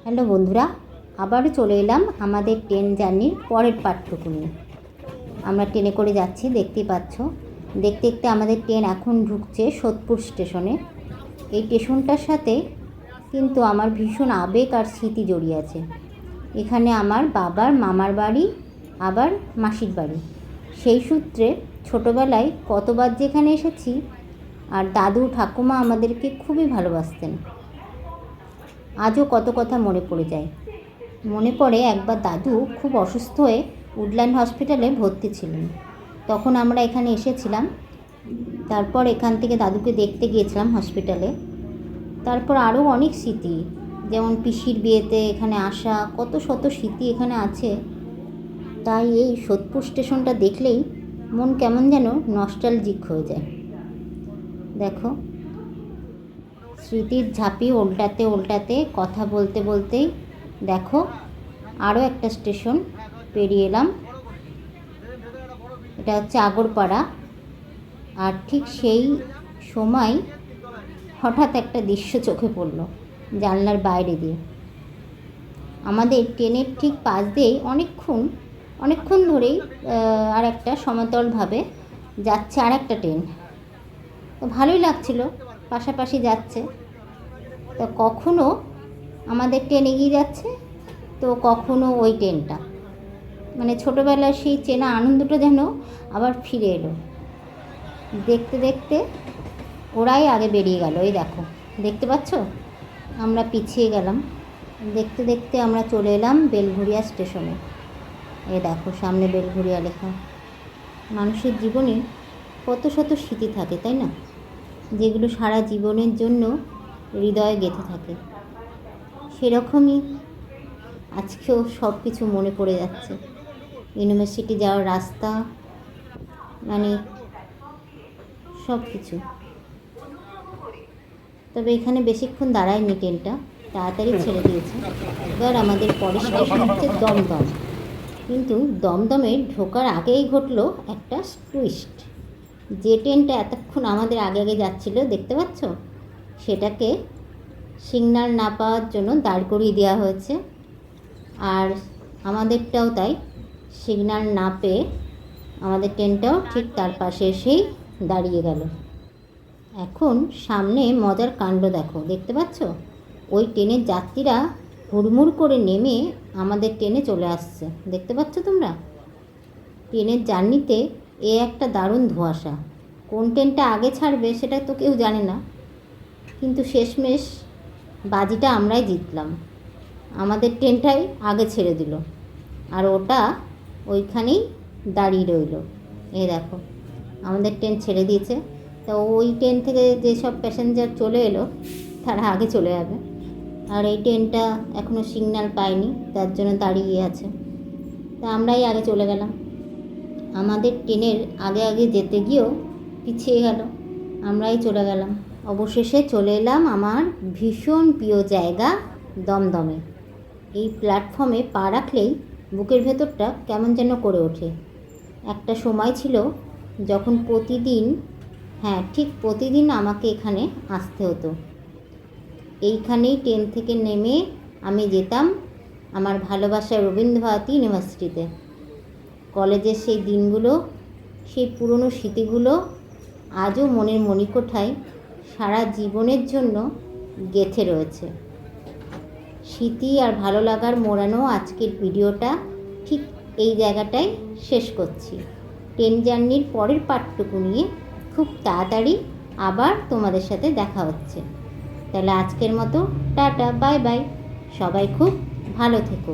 Hello বন্ধুরা, আবারও চলে এলাম আমাদের ট্রেন জার্নির পরের পার্টটুকু নিয়ে। আমরা ট্রেনে করে যাচ্ছি, দেখতেই পাচ্ছ। দেখতে দেখতে আমাদের ট্রেন এখন ঢুকছে সোদপুর স্টেশনে। এই স্টেশনটার সাথে কিন্তু আমার ভীষণ আবেগ আর স্মৃতি জড়িয়ে আছে। এখানে আমার বাবার মামার বাড়ি, আবার মাসির বাড়ি। সেই সূত্রে ছোটোবেলায় কতবার যেখানে এসেছি। আর দাদু ঠাকুমা আমাদেরকে খুবই ভালোবাসতেন। আজও কত কথা মনে পড়ে যায়। মনে পড়ে একবার দাদু খুব অসুস্থ হয়ে উডল্যান্ড হসপিটালে ভর্তি ছিলেন। তখন আমরা এখানে এসেছিলাম। তারপর এখান থেকে দাদুকে দেখতে গিয়েছিলাম হসপিটালে। তারপর আরও অনেক স্মৃতি, যেমন পিসির বিয়েতে এখানে আসা, কত শত স্মৃতি এখানে আছে। তাই এই সোদপুর স্টেশনটা দেখলেই মন কেমন যেন নস্টালজিক হয়ে যায়। দেখো, স্মৃতির ঝাঁপি উল্টাতে উল্টাতে কথা বলতে বলতেই দেখো আরও একটা স্টেশন পেরিয়ে এলাম। এটা হচ্ছে আগরপাড়া। আর ঠিক সেই সময় হঠাৎ একটা দৃশ্য চোখে পড়ল জানলার বাইরে দিয়ে। আমাদের ট্রেনের ঠিক পাশ দিয়েই অনেকক্ষণ ধরেই আর একটা সমতলভাবে যাচ্ছে আর একটা ট্রেন। তো ভালোই লাগছিল, পাশাপাশি যাচ্ছে। তো কখনো আমাদের ট্রেন এগিয়ে যাচ্ছে, তো কখনো ওই ট্রেনটা, মানে ছোটোবেলার সেই চেনা আনন্দটা যেন আবার ফিরে এলো। দেখতে দেখতে ওরাই আগে বেরিয়ে গেল। এই দেখো, দেখতে পাচ্ছ, আমরা পিছিয়ে গেলাম। দেখতে দেখতে আমরা চলে এলাম বেলঘরিয়া স্টেশনে। এই দেখো, সামনে বেলঘরিয়া লেখা। মানুষের জীবনে কত শত স্মৃতি থাকে, তাই না? যেগুলো সারা জীবনের জন্য হৃদয়ে গেঁথে থাকে। সেরকমই আজকেও সব কিছু মনে পড়ে যাচ্ছে। ইউনিভার্সিটি যাওয়ার রাস্তা, মানে সব কিছু। তবে এখানে বেশিক্ষণ দাঁড়ায়নি ট্রেনটা, তাড়াতাড়ি ছেড়ে দিয়েছে। এবার আমাদের পরের স্টেশন হচ্ছে দমদম। কিন্তু দমদমে ঢোকার আগেই ঘটলো একটা টুইস্ট। যে ট্রেনটা এতক্ষণ আমাদের আগে আগে যাচ্ছিলো, দেখতে পাচ্ছ, সেটাকে সিগন্যাল না পাওয়ার জন্য দাঁড় করিয়ে দেওয়া হয়েছে। আর আমাদেরটাও তাই, সিগন্যাল না পেয়ে আমাদের ট্রেনটাও ঠিক তার পাশে এসেই দাঁড়িয়ে গেল। এখন সামনে মজার কাণ্ড দেখো, দেখতে পাচ্ছ, ওই ট্রেনের যাত্রীরা হুড়মুড় করে নেমে আমাদের ট্রেনে চলে আসছে। দেখতে পাচ্ছ তোমরা? ট্রেনের জার্নিতে একটা দারুণ ধোঁয়াশা। কোন ট্রেনটা আগে ছাড়বে সেটা তো কেউ জানে না, কিন্তু শেষমেশ বাজিটা আমরাই জিতলাম। আমাদের ট্রেনটাই আগে ছেড়ে দিল, আর ওটা ওইখানেই দাঁড়িয়ে রইল। এই দেখো, আমাদের ট্রেন ছেড়ে দিয়েছে। তো ওই ট্রেন থেকে যেসব প্যাসেঞ্জার চলে এলো তারা আগে চলে যাবে, আর এই ট্রেনটা এখনও সিগন্যাল পায়নি, তার জন্য দাঁড়িয়ে আছে। তা আমরাই আগে চলে গেলাম। আমাদের ট্রেনের আগে আগে যেতে গিয়েও পিছিয়ে গেল, আমরাই চলে গেলাম। অবশেষে চলে এলাম আমার ভীষণ প্রিয় জায়গা দমদমে। এই প্ল্যাটফর্মে পা রাখলেই বুকের ভেতরটা কেমন যেন করে ওঠে। একটা সময় ছিল যখন ঠিক প্রতিদিন আমাকে এখানে আসতে হতো। এইখানেই ট্রেন থেকে নেমে আমি যেতাম আমার ভালোবাসার রবীন্দ্রভারতী ইউনিভার্সিটিতে। কলেজের সেই দিনগুলো, সেই পুরনো স্মৃতিগুলো আজও মনের মণিকোঠায় সারা জীবনের জন্য গেঁথে রয়েছে। স্মৃতি আর ভালো লাগার মোড়ানো আজকের ভিডিওটা ঠিক এই জায়গাটায় শেষ করছি। ট্রেন জার্নির পরের পার্টটুকু নিয়ে খুব তাড়াতাড়ি আবার তোমাদের সাথে দেখা হচ্ছে। তাহলে আজকের মতো টাটা, বাই বাই। সবাই খুব ভালো থেকো।